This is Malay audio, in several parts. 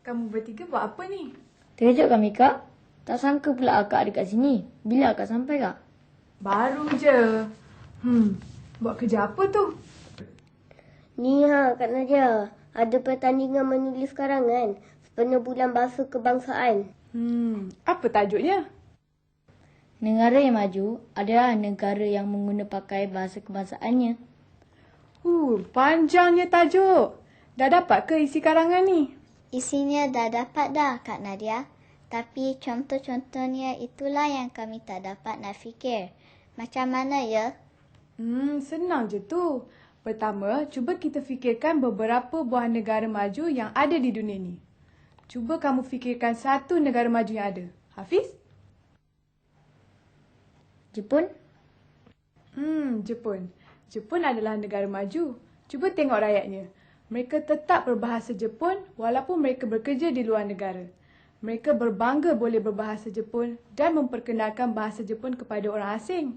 Kamu bertiga buat apa ni? Terkejut kami, Kak. Tak sangka pula akak ada kat sini. Bila akak sampai, Kak? Baru je. Buat kerja apa tu? Ni Kak Nadia. Ada pertandingan menulis karangan sepenuh bulan bahasa kebangsaan. Apa tajuknya? Negara yang maju adalah negara yang mengguna pakai bahasa kebangsaannya. Panjangnya tajuk. Dah dapat ke isi karangan ni? Isinya dah dapat dah, Kak Nadia. Tapi contoh-contohnya itulah yang kami tak dapat nak fikir. Macam mana ya? Senang je tu. Pertama, cuba kita fikirkan beberapa buah negara maju yang ada di dunia ni. Cuba kamu fikirkan satu negara maju yang ada. Hafiz? Jepun? Jepun. Jepun adalah negara maju. Cuba tengok rakyatnya. Mereka tetap berbahasa Jepun walaupun mereka bekerja di luar negara. Mereka berbangga boleh berbahasa Jepun dan memperkenalkan bahasa Jepun kepada orang asing.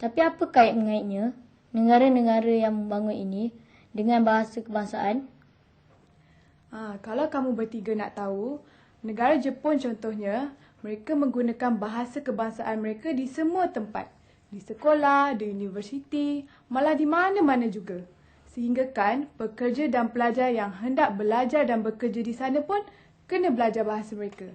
Tapi apa kait-mengaitnya negara-negara yang membangun ini dengan bahasa kebangsaan? Kalau kamu bertiga nak tahu, negara Jepun contohnya, mereka menggunakan bahasa kebangsaan mereka di semua tempat. Di sekolah, di universiti, malah di mana-mana juga. Sehingga kan pekerja dan pelajar yang hendak belajar dan bekerja di sana pun kena belajar bahasa mereka.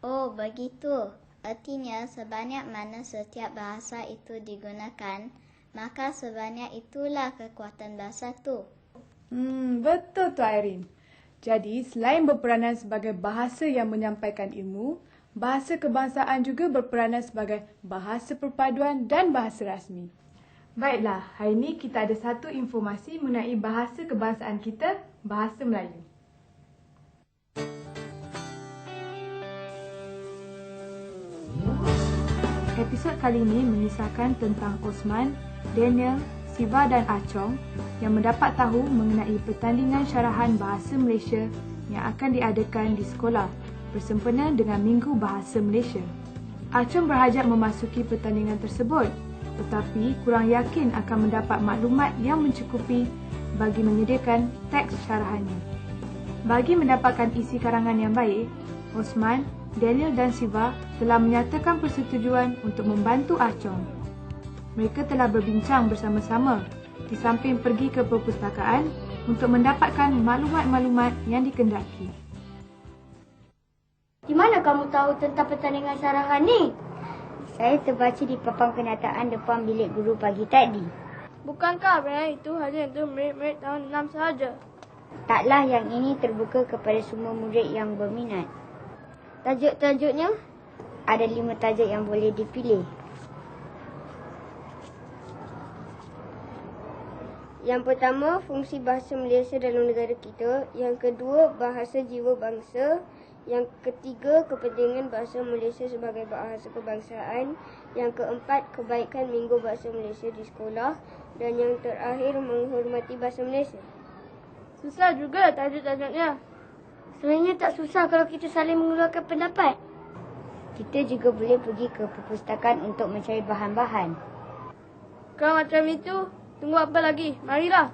Oh, begitu. Artinya sebanyak mana setiap bahasa itu digunakan, maka sebanyak itulah kekuatan bahasa tu. Betul tu Irene. Jadi, selain berperanan sebagai bahasa yang menyampaikan ilmu, bahasa kebangsaan juga berperanan sebagai bahasa perpaduan dan bahasa rasmi. Baiklah, hari ini kita ada satu informasi mengenai bahasa kebangsaan kita, bahasa Melayu. Episod kali ini mengisahkan tentang Osman, Daniel, Siva dan Achong yang mendapat tahu mengenai pertandingan syarahan bahasa Malaysia yang akan diadakan di sekolah bersempena dengan Minggu Bahasa Malaysia. Achong berhajat memasuki pertandingan tersebut tetapi kurang yakin akan mendapat maklumat yang mencukupi bagi menyediakan teks syarahannya. Bagi mendapatkan isi karangan yang baik, Osman, Daniel dan Siva telah menyatakan persetujuan untuk membantu Achong. Mereka telah berbincang bersama-sama di samping pergi ke perpustakaan untuk mendapatkan maklumat-maklumat yang dikendaki. Di mana kamu tahu tentang pertandingan syarahan ni? Saya terbaca di papan kenyataan depan bilik guru pagi tadi. Bukankah sebenarnya itu hanya untuk murid-murid tahun 6 sahaja? Taklah, yang ini terbuka kepada semua murid yang berminat. Tajuk-tajuknya? Ada 5 tajuk yang boleh dipilih. Yang pertama, fungsi bahasa Malaysia dalam negara kita. Yang kedua, bahasa jiwa bangsa. Yang ketiga, kepentingan bahasa Malaysia sebagai bahasa kebangsaan. Yang keempat, kebaikan Minggu Bahasa Malaysia di sekolah. Dan yang terakhir, menghormati bahasa Malaysia. Susah juga tajuk-tajuknya. Sebenarnya tak susah kalau kita saling mengeluarkan pendapat. Kita juga boleh pergi ke perpustakaan untuk mencari bahan-bahan. Kalau macam itu, tunggu apa lagi? Marilah.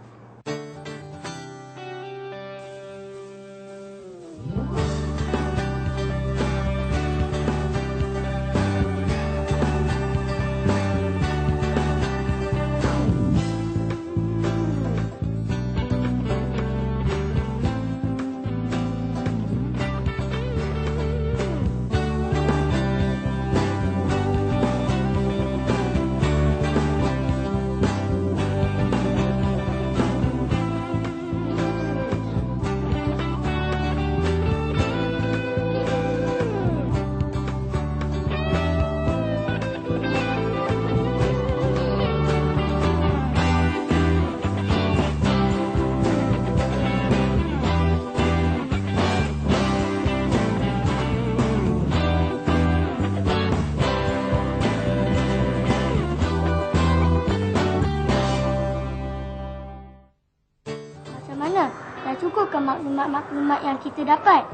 Cukupkan maklumat-maklumat yang kita dapat?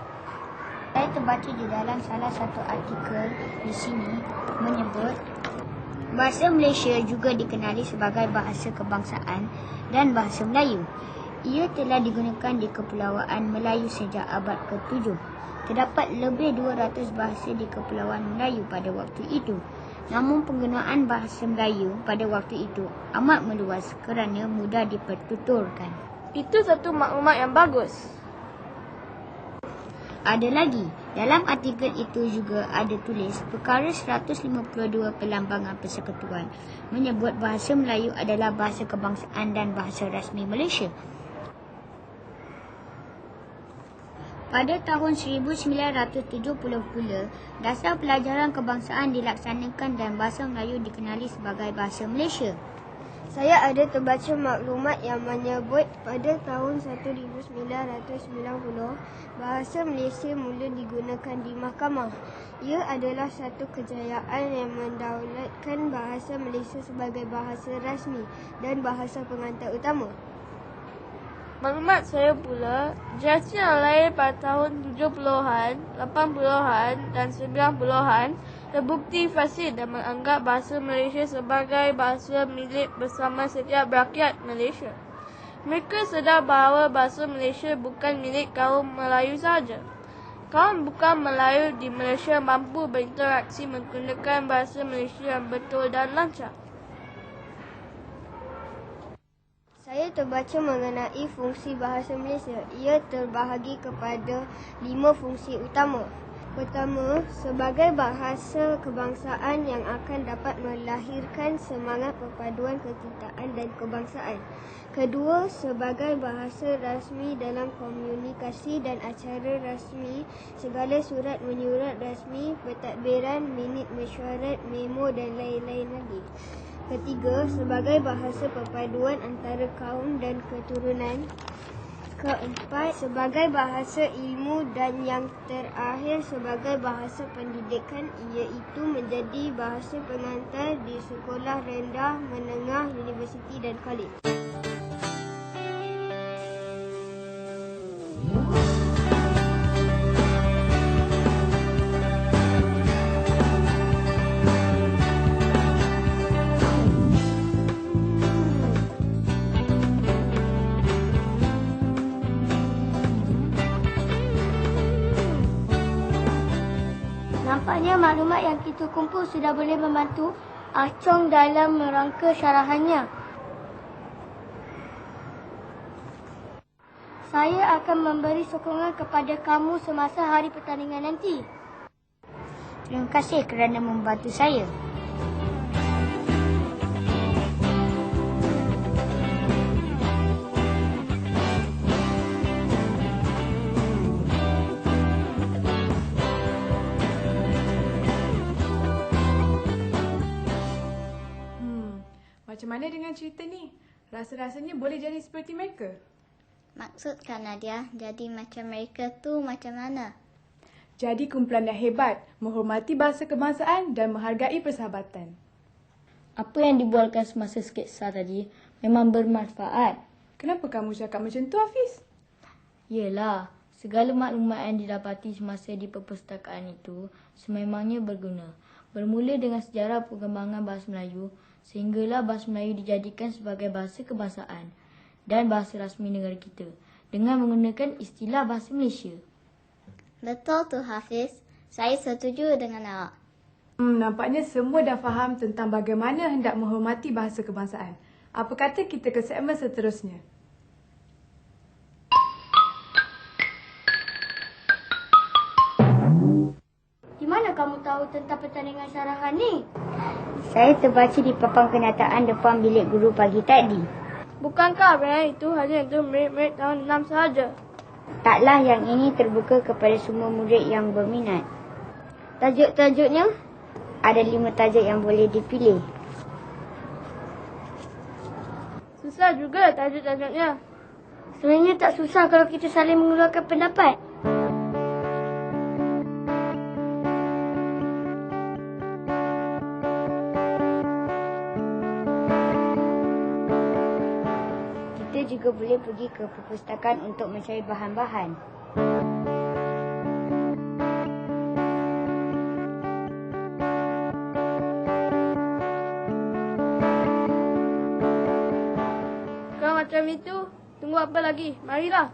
Saya terbaca di dalam salah satu artikel di sini menyebut bahasa Malaysia juga dikenali sebagai bahasa kebangsaan dan bahasa Melayu. Ia telah digunakan di Kepulauan Melayu sejak abad ke-7. Terdapat lebih 200 bahasa di Kepulauan Melayu pada waktu itu. Namun penggunaan bahasa Melayu pada waktu itu amat meluas kerana mudah dipertuturkan. Itu satu maklumat yang bagus. Ada lagi, dalam artikel itu juga ada tulis perkara 152 Perlambangan Persekutuan menyebut bahasa Melayu adalah bahasa kebangsaan dan bahasa rasmi Malaysia. Pada tahun 1970 pula, dasar pelajaran kebangsaan dilaksanakan dan bahasa Melayu dikenali sebagai bahasa Malaysia. Saya ada terbaca maklumat yang menyebut pada tahun 1990 bahasa Malaysia mula digunakan di mahkamah. Ia adalah satu kejayaan yang mendaulatkan bahasa Malaysia sebagai bahasa rasmi dan bahasa pengantar utama. Maklumat saya pula, Justin yang lahir pada tahun 70-an, 80-an dan 90-an terbukti fasih dan menganggap bahasa Malaysia sebagai bahasa milik bersama setiap rakyat Malaysia. Mereka sedar bahawa bahasa Malaysia bukan milik kaum Melayu sahaja. Kaum bukan Melayu di Malaysia mampu berinteraksi menggunakan bahasa Malaysia yang betul dan lancar. Saya terbaca mengenai fungsi bahasa Malaysia. Ia terbahagi kepada 5 fungsi utama. Pertama, sebagai bahasa kebangsaan yang akan dapat melahirkan semangat perpaduan kekitaan dan kebangsaan. Kedua, sebagai bahasa rasmi dalam komunikasi dan acara rasmi, segala surat menyurat rasmi, pentadbiran, minit mesyuarat, memo dan lain-lain lagi. Ketiga, sebagai bahasa perpaduan antara kaum dan keturunan. Keempat, sebagai bahasa ilmu dan yang terakhir sebagai bahasa pendidikan, iaitu menjadi bahasa pengantar di sekolah rendah, menengah, universiti dan kolej. Nampaknya maklumat yang kita kumpul sudah boleh membantu Acong dalam merangka syarahannya. Saya akan memberi sokongan kepada kamu semasa hari pertandingan nanti. Terima kasih kerana membantu saya. Macam mana dengan cerita ni? Rasa-rasanya boleh jadi seperti mereka? Maksud Kak Nadia, jadi macam mereka tu macam mana? Jadi kumpulan yang hebat, menghormati bahasa kebangsaan dan menghargai persahabatan. Apa yang dibualkan semasa sketsa tadi memang bermanfaat. Kenapa kamu cakap macam tu, Hafiz? Yelah, segala maklumat yang didapati semasa di perpustakaan itu sememangnya berguna. Bermula dengan sejarah perkembangan bahasa Melayu, sehinggalah bahasa Melayu dijadikan sebagai bahasa kebangsaan dan bahasa rasmi negara kita dengan menggunakan istilah bahasa Malaysia. Betul tu Hafiz. Saya setuju dengan awak. Nampaknya semua dah faham tentang bagaimana hendak menghormati bahasa kebangsaan. Apa kata kita ke segmen seterusnya? Di mana kamu tahu tentang pertandingan syarahan ni? Saya terbaca di papan kenyataan depan bilik guru pagi tadi. Bukankah perayaan itu hanya untuk murid-murid tahun 6 sahaja? Taklah, yang ini terbuka kepada semua murid yang berminat. Tajuk-tajuknya? Ada 5 tajuk yang boleh dipilih. Susah juga tajuk-tajuknya. Sebenarnya tak susah kalau kita saling mengeluarkan pendapat. Kita juga boleh pergi ke perpustakaan untuk mencari bahan-bahan. Kalau macam itu, Tunggu apa lagi? Marilah.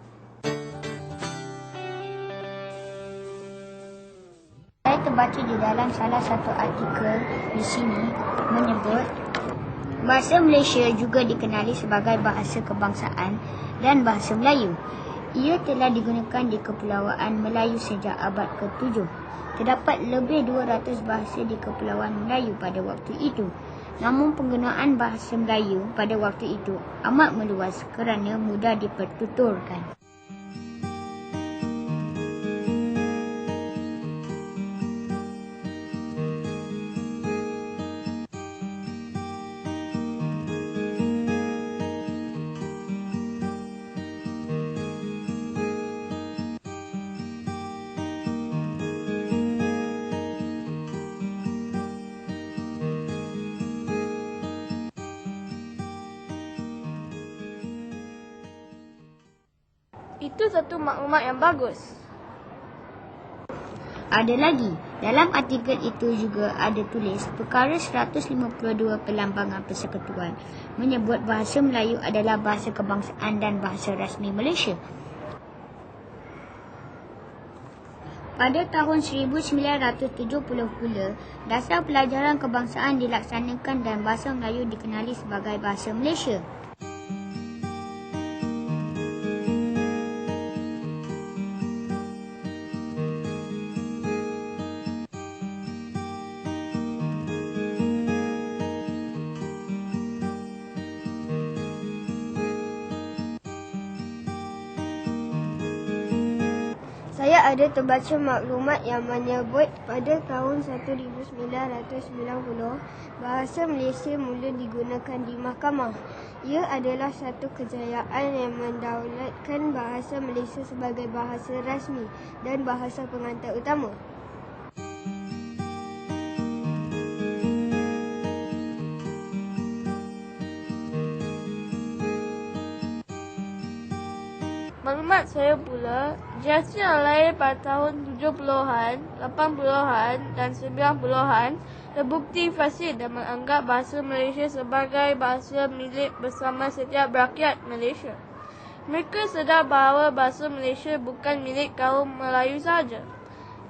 Saya terbaca di dalam salah satu artikel di sini menyebut bahasa Malaysia juga dikenali sebagai bahasa kebangsaan dan bahasa Melayu. Ia telah digunakan di Kepulauan Melayu sejak abad ke-7. Terdapat lebih 200 bahasa di Kepulauan Melayu pada waktu itu. Namun penggunaan bahasa Melayu pada waktu itu amat meluas kerana mudah dipertuturkan. Itu satu maklumat yang bagus. Ada lagi, dalam artikel itu juga ada tulis perkara 152 Perlambangan Persekutuan menyebut bahasa Melayu adalah bahasa kebangsaan dan bahasa rasmi Malaysia. Pada tahun 1970 pula, dasar pelajaran kebangsaan dilaksanakan dan bahasa Melayu dikenali sebagai bahasa Malaysia. Saya ada terbaca maklumat yang menyebut pada tahun 1990 bahasa Malaysia mula digunakan di mahkamah. Ia adalah satu kejayaan yang mendaulatkan bahasa Malaysia sebagai bahasa rasmi dan bahasa pengantar utama. Maklumat saya pula, generasi yang lahir pada tahun 70-an, 80-an dan 90-an terbukti fasih dan menganggap bahasa Malaysia sebagai bahasa milik bersama setiap rakyat Malaysia. Mereka sedar bahawa bahasa Malaysia bukan milik kaum Melayu sahaja.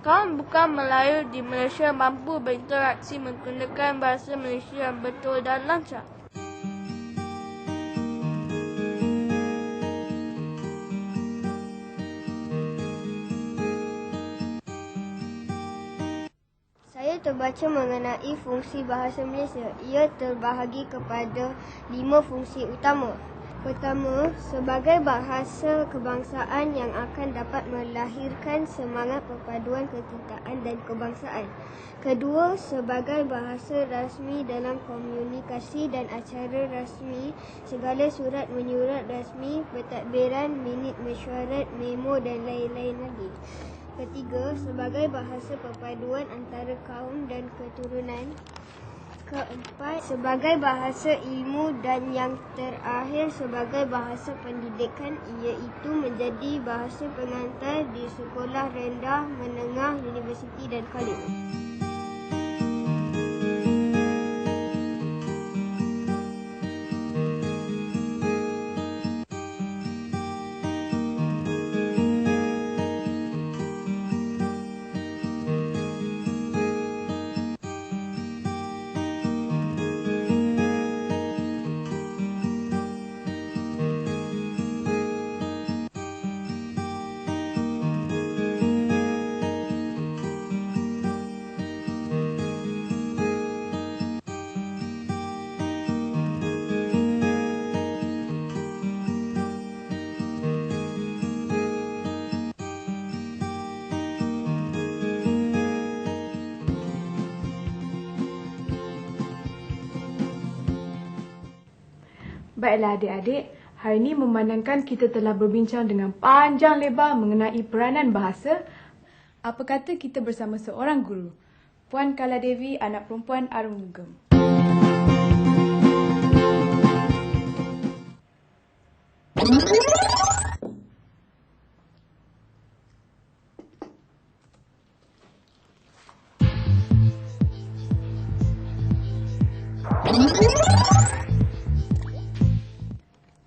Kaum bukan Melayu di Malaysia mampu berinteraksi menggunakan bahasa Malaysia yang betul dan lancar. Saya terbaca mengenai fungsi bahasa Malaysia. Ia terbahagi kepada 5 fungsi utama. Pertama, sebagai bahasa kebangsaan yang akan dapat melahirkan semangat perpaduan kekitaan dan kebangsaan. Kedua, sebagai bahasa rasmi dalam komunikasi dan acara rasmi, segala surat menyurat rasmi, pentadbiran, minit mesyuarat, memo dan lain-lain lagi. Ketiga, sebagai bahasa perpaduan antara kaum dan keturunan. Keempat, sebagai bahasa ilmu dan yang terakhir sebagai bahasa pendidikan, iaitu menjadi bahasa pengantar di sekolah rendah, menengah, universiti dan kolej. Baiklah adik-adik, hari ini memandangkan kita telah berbincang dengan panjang lebar mengenai peranan bahasa. Apa kata kita bersama seorang guru, Puan Kaladevi, anak perempuan Arumugam.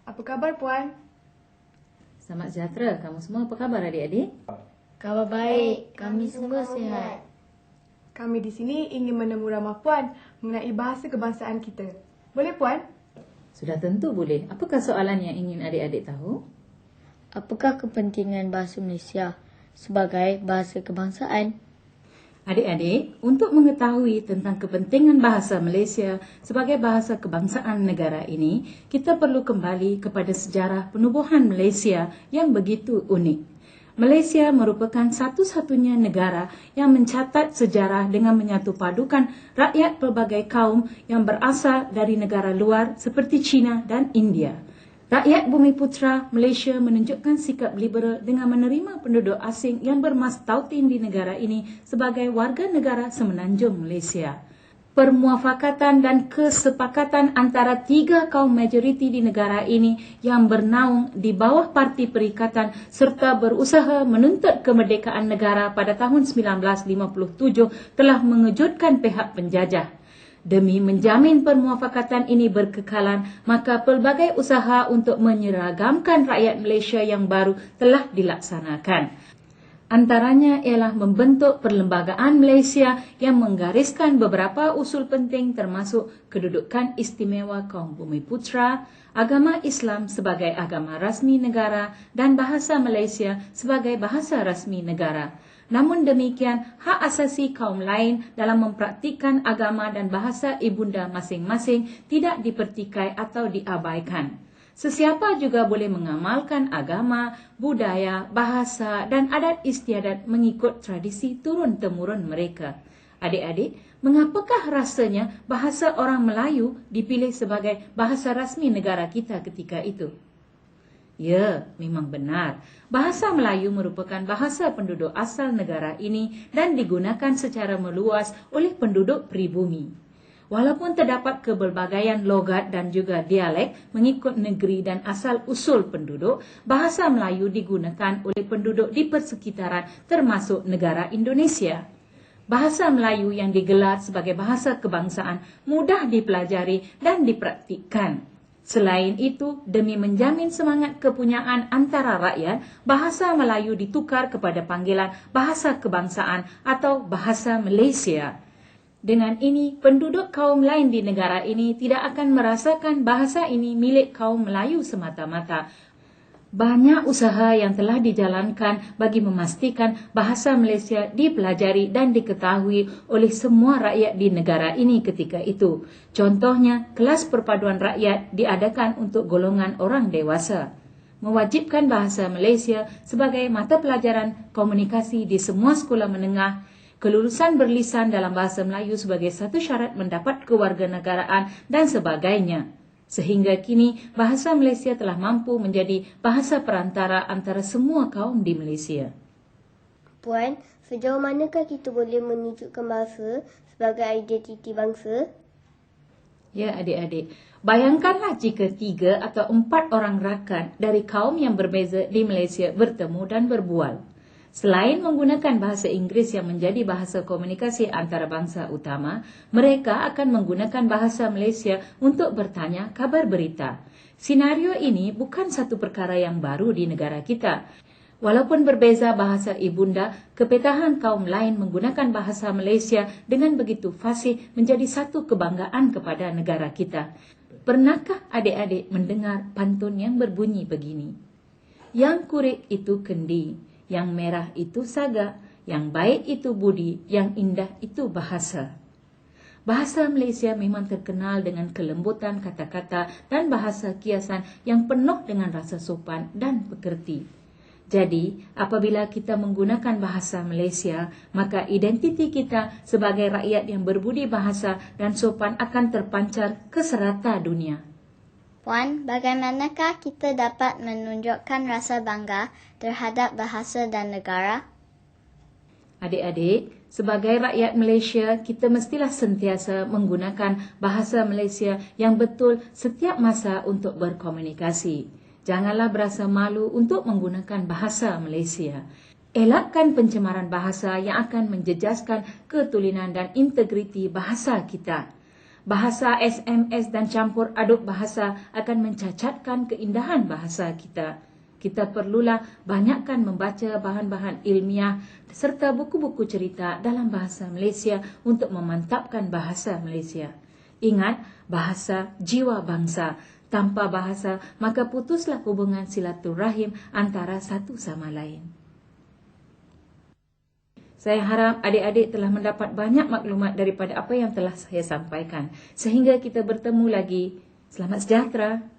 Apa khabar, Puan? Selamat sejahtera. Kamu semua apa khabar adik-adik? Khabar baik, kami semua sihat. Kami di sini ingin menemu ramah Puan mengenai bahasa kebangsaan kita. Boleh Puan? Sudah tentu boleh. Apakah soalan yang ingin adik-adik tahu? Apakah kepentingan bahasa Malaysia sebagai bahasa kebangsaan? Adik-adik, untuk mengetahui tentang kepentingan bahasa Malaysia sebagai bahasa kebangsaan negara ini, kita perlu kembali kepada sejarah penubuhan Malaysia yang begitu unik. Malaysia merupakan satu-satunya negara yang mencatat sejarah dengan menyatu padukan rakyat pelbagai kaum yang berasal dari negara luar seperti China dan India. Rakyat Bumiputera Malaysia menunjukkan sikap liberal dengan menerima penduduk asing yang bermastautin di negara ini sebagai warga negara semenanjung Malaysia. Permuafakatan dan kesepakatan antara 3 kaum majoriti di negara ini yang bernaung di bawah Parti Perikatan serta berusaha menuntut kemerdekaan negara pada tahun 1957 telah mengejutkan pihak penjajah. Demi menjamin permuafakatan ini berkekalan, maka pelbagai usaha untuk menyeragamkan rakyat Malaysia yang baru telah dilaksanakan. Antaranya ialah membentuk Perlembagaan Malaysia yang menggariskan beberapa usul penting termasuk kedudukan istimewa kaum Bumiputera, agama Islam sebagai agama rasmi negara dan bahasa Malaysia sebagai bahasa rasmi negara. Namun demikian, hak asasi kaum lain dalam mempraktikkan agama dan bahasa ibunda masing-masing tidak dipertikai atau diabaikan. Sesiapa juga boleh mengamalkan agama, budaya, bahasa dan adat istiadat mengikut tradisi turun-temurun mereka. Adik-adik, mengapakah rasanya bahasa orang Melayu dipilih sebagai bahasa rasmi negara kita ketika itu? Ya, memang benar. Bahasa Melayu merupakan bahasa penduduk asal negara ini dan digunakan secara meluas oleh penduduk pribumi. Walaupun terdapat kebelbagaian logat dan juga dialek mengikut negeri dan asal-usul penduduk, bahasa Melayu digunakan oleh penduduk di persekitaran termasuk negara Indonesia. Bahasa Melayu yang digelar sebagai bahasa kebangsaan mudah dipelajari dan dipraktikkan. Selain itu, demi menjamin semangat kepunyaan antara rakyat, bahasa Melayu ditukar kepada panggilan bahasa kebangsaan atau bahasa Malaysia. Dengan ini, penduduk kaum lain di negara ini tidak akan merasakan bahasa ini milik kaum Melayu semata-mata. Banyak usaha yang telah dijalankan bagi memastikan bahasa Malaysia dipelajari dan diketahui oleh semua rakyat di negara ini ketika itu. Contohnya, kelas perpaduan rakyat diadakan untuk golongan orang dewasa. Mewajibkan bahasa Malaysia sebagai mata pelajaran komunikasi di semua sekolah menengah. Kelulusan berlisan dalam bahasa Melayu sebagai satu syarat mendapat kewarganegaraan dan sebagainya. Sehingga kini, bahasa Malaysia telah mampu menjadi bahasa perantara antara semua kaum di Malaysia. Puan, sejauh manakah kita boleh menunjukkan bahasa sebagai identiti bangsa? Ya adik-adik, bayangkanlah jika 3 atau 4 orang rakan dari kaum yang berbeza di Malaysia bertemu dan berbual. Selain menggunakan bahasa Inggeris yang menjadi bahasa komunikasi antara bangsa utama, mereka akan menggunakan bahasa Malaysia untuk bertanya kabar berita. Senario ini bukan satu perkara yang baru di negara kita. Walaupun berbeza bahasa ibunda, kepetahan kaum lain menggunakan bahasa Malaysia dengan begitu fasih menjadi satu kebanggaan kepada negara kita. Pernahkah adik-adik mendengar pantun yang berbunyi begini? Yang kurik itu kendi, yang merah itu saga, yang baik itu budi, yang indah itu bahasa. Bahasa Malaysia memang terkenal dengan kelembutan kata-kata dan bahasa kiasan yang penuh dengan rasa sopan dan pekerti. Jadi, apabila kita menggunakan bahasa Malaysia, maka identiti kita sebagai rakyat yang berbudi bahasa dan sopan akan terpancar ke serata dunia. Puan, bagaimanakah kita dapat menunjukkan rasa bangga terhadap bahasa dan negara? Adik-adik, sebagai rakyat Malaysia, kita mestilah sentiasa menggunakan bahasa Malaysia yang betul setiap masa untuk berkomunikasi. Janganlah berasa malu untuk menggunakan bahasa Malaysia. Elakkan pencemaran bahasa yang akan menjejaskan ketulinan dan integriti bahasa kita. Bahasa SMS dan campur aduk bahasa akan mencacatkan keindahan bahasa kita. Kita perlulah banyakkan membaca bahan-bahan ilmiah serta buku-buku cerita dalam bahasa Malaysia untuk memantapkan bahasa Malaysia. Ingat, bahasa jiwa bangsa. Tanpa bahasa, maka putuslah hubungan silaturahim antara satu sama lain. Saya harap adik-adik telah mendapat banyak maklumat daripada apa yang telah saya sampaikan. Sehingga kita bertemu lagi. Selamat sejahtera.